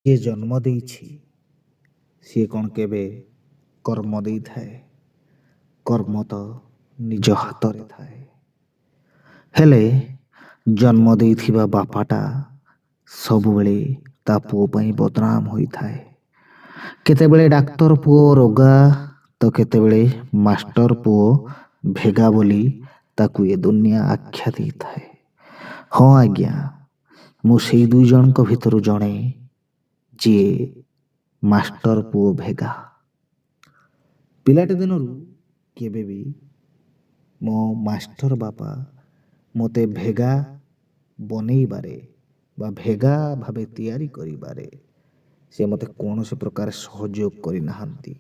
ଯିଏ ଜନ୍ମ ଦେଇଛି ସିଏ କ'ଣ କେବେ କର୍ମ ଦେଇଥାଏ? କର୍ମ ତ ନିଜ ହାତରେ ଥାଏ। ହେଲେ ଜନ୍ମ ଦେଇଥିବା ବାପାଟା ସବୁବେଳେ ତା ପୁଅ ପାଇଁ ବଦନାମ ହୋଇଥାଏ। କେତେବେଳେ ଡାକ୍ତର ପୁଅ ରୋଗା ତ କେତେବେଳେ ମାଷ୍ଟର ପୁଅ ଭେଗା ବୋଲି ତାକୁ ଏ ଦୁନିଆ ଆଖ୍ୟା ଦେଇଥାଏ। ହଁ ଆଜ୍ଞା, ମୁଁ ସେଇ ଦୁଇ ଜଣଙ୍କ ଭିତରୁ ଜଣେ, ଯିଏ ମାଷ୍ଟର ପୁଅ ଭେଗା। ପିଲାଟି ଦିନରୁ କେବେ ବି ମୋ ମାଷ୍ଟର ବାପା ମୋତେ ଭେଗା ବନେଇବାରେ ବା ଭେଗା ଭାବେ ତିଆରି କରିବାରେ ସେ ମୋତେ କୌଣସି ପ୍ରକାର ସହଯୋଗ କରିନାହାନ୍ତି।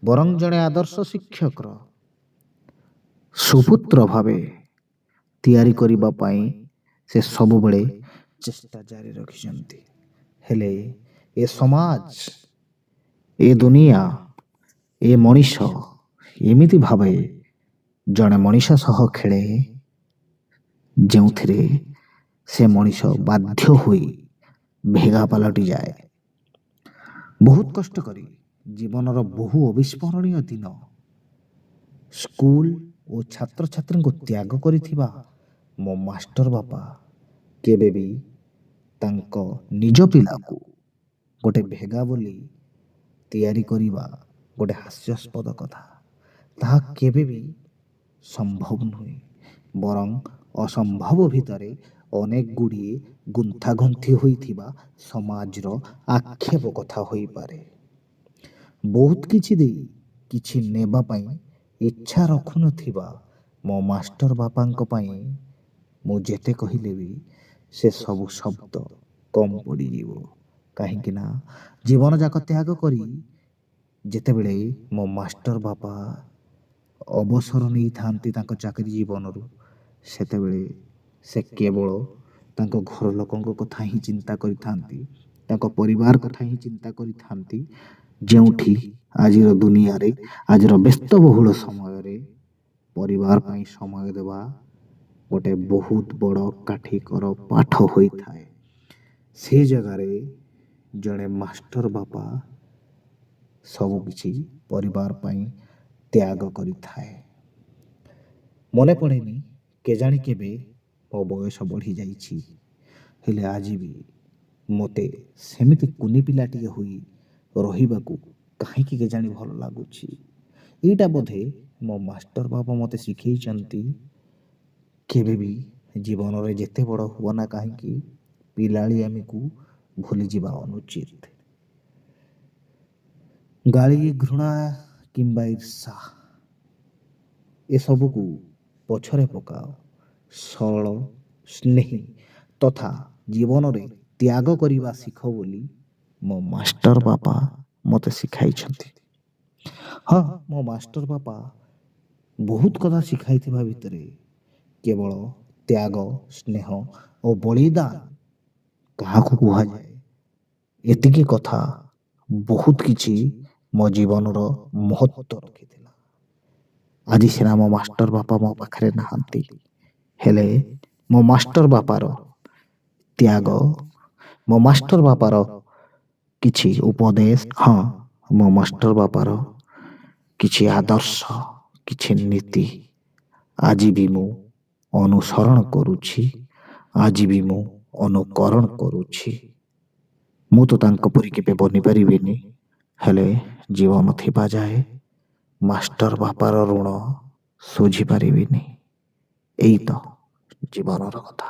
ବରଂ ଜଣେ ଆଦର୍ଶ ଶିକ୍ଷକର ସୁପୁତ୍ର ଭାବେ ତିଆରି କରିବା ପାଇଁ ସେ ସବୁବେଳେ ଚେଷ୍ଟା ଜାରି ରଖିଛନ୍ତି। ହେଲେ ଏ ସମାଜ, ଏ ଦୁନିଆ, ଏ ମଣିଷ ଏମିତି ଭାବେ ଜଣେ ମଣିଷ ସହ ଖେଳେ, ଯେଉଁଥିରେ ସେ ମଣିଷ ବାଧ୍ୟ ହୋଇ ଭେଗା ପାଲଟି ଯାଏ। ବହୁତ କଷ୍ଟ କରି ଜୀବନର ବହୁ ଅବିସ୍ମରଣୀୟ ଦିନ, ସ୍କୁଲ ଓ ଛାତ୍ରଛାତ୍ରୀଙ୍କୁ ତ୍ୟାଗ କରିଥିବା ମୋ ମାଷ୍ଟର ବାପା କେବେ ବି ତାଙ୍କ ନିଜ ପିଲାକୁ ଗୋଟେ ଭେଗା ବୋଲି ତିଆରି କରିବା ଗୋଟେ ହାସ୍ୟାସ୍ପଦ କଥା। ତାହା କେବେ ବି ସମ୍ଭବ ନୁହେଁ। ବରଂ ଅସମ୍ଭବ ଭିତରେ ଅନେକ ଗୁଡ଼ିଏ ଗୁନ୍ଥାଗୁନ୍ଥି ହୋଇଥିବା ସମାଜର ଆକ୍ଷେପ କଥା ହୋଇପାରେ। ବହୁତ କିଛି ଦେଇ କିଛି ନେବା ପାଇଁ ଇଚ୍ଛା ରଖୁନଥିବା ମୋ ମାଷ୍ଟର ବାପାଙ୍କ ପାଇଁ ମୁଁ ଯେତେ କହିଲେ ବି ସେ ସବୁ ଶବ୍ଦ କମ୍ ପଡ଼ିଯିବ। କାହିଁକି ନା ଜୀବନଯାକ ତ୍ୟାଗ କରି ଯେତେବେଳେ ମୋ ମାଷ୍ଟର ବାପା ଅବସର ନେଇଥାନ୍ତି ତାଙ୍କ ଚାକିରି ଜୀବନରୁ, ସେତେବେଳେ ସେ କେବଳ ତାଙ୍କ ଘର ଲୋକଙ୍କ କଥା ହିଁ ଚିନ୍ତା କରିଥାନ୍ତି, ତାଙ୍କ ପରିବାର କଥା ହିଁ ଚିନ୍ତା କରିଥାନ୍ତି। ଯେଉଁଠି ଆଜିର ଦୁନିଆରେ, ଆଜିର ବ୍ୟସ୍ତବହୁଳ ସମୟରେ ପରିବାର ପାଇଁ ସମୟ ଦେବା ଗୋଟେ ବହୁତ ବଡ଼ କାଠିକର ପାଠ ହୋଇଥାଏ। ସେ ଜାଗାରେ ଜଣେ ମାଷ୍ଟର ବାପା ସବୁକିଛି ପରିବାର ପାଇଁ ତ୍ୟାଗ କରିଥାଏ। ମନେ ପଡ଼େନି କେଜାଣି କେବେ ମୋ ବୟସ ବଢ଼ିଯାଇଛି, ହେଲେ ଆଜି ବି ମୋତେ ସେମିତି କୁନି ପିଲାଟିଏ ହୋଇ ରହିବାକୁ କାହିଁକି କେଜାଣି ଭଲ ଲାଗୁଛି। ଏଇଟା ବୋଧେ ମୋ ମାଷ୍ଟର ବାପା ମୋତେ ଶିଖେଇଛନ୍ତି, କେବେ ବି ଜୀବନରେ ଯେତେ ବଡ଼ ହୁଅ ନା କାହିଁକି ପିଲାଳିଆମିକୁ ଭୁଲିଯିବା ଅନୁଚିତ। ଗାଳି, ଘୃଣା କିମ୍ବା ଈର୍ଷା ଏସବୁକୁ ପଛରେ ପକାଅ। ସରଳ, ସ୍ନେହୀ ତଥା ଜୀବନରେ ତ୍ୟାଗ କରିବା ଶିଖ ବୋଲି ମୋ ମାଷ୍ଟର ବାପା ମୋତେ ଶିଖାଇଛନ୍ତି। ହଁ, ମୋ ମାଷ୍ଟର ବାପା ବହୁତ କଥା ଶିଖାଇଥିବା ଭିତରେ କେବଳ ତ୍ୟାଗ, ସ୍ନେହ ଓ ବଳିଦାନ କାହାକୁ କୁହାଯାଏ, ଏତିକି କଥା ବହୁତ କିଛି ମୋ ଜୀବନର ମହତ୍ତ୍ୱ ରଖିଥିଲା। ଆଜି ସିନା ମୋ ମାଷ୍ଟର ବାପା ମୋ ପାଖରେ ନାହାନ୍ତି, ହେଲେ ମୋ ମାଷ୍ଟର ବାପାର ତ୍ୟାଗ, ମୋ ମାଷ୍ଟର ବାପାର କିଛି ଉପଦେଶ, ହଁ ମୋ ମାଷ୍ଟର ବାପାର କିଛି ଆଦର୍ଶ, କିଛି ନୀତି ଆଜି ବି ମୁଁ ଅନୁସରଣ କରୁଛି, ଆଜି ବି ମୁଁ ଅନୁକରଣ କରୁଛି। ମୁଁ ତ ତାଙ୍କ ପରି କେବେ ବନିପାରିବିନି, ହେଲେ ଜୀବନ ଥିବା ଯାଏ ମାଷ୍ଟର ବାପାର ଋଣ ଶୁଝି ପାରିବିନି। ଏଇ ତ ଜୀବନର କଥା।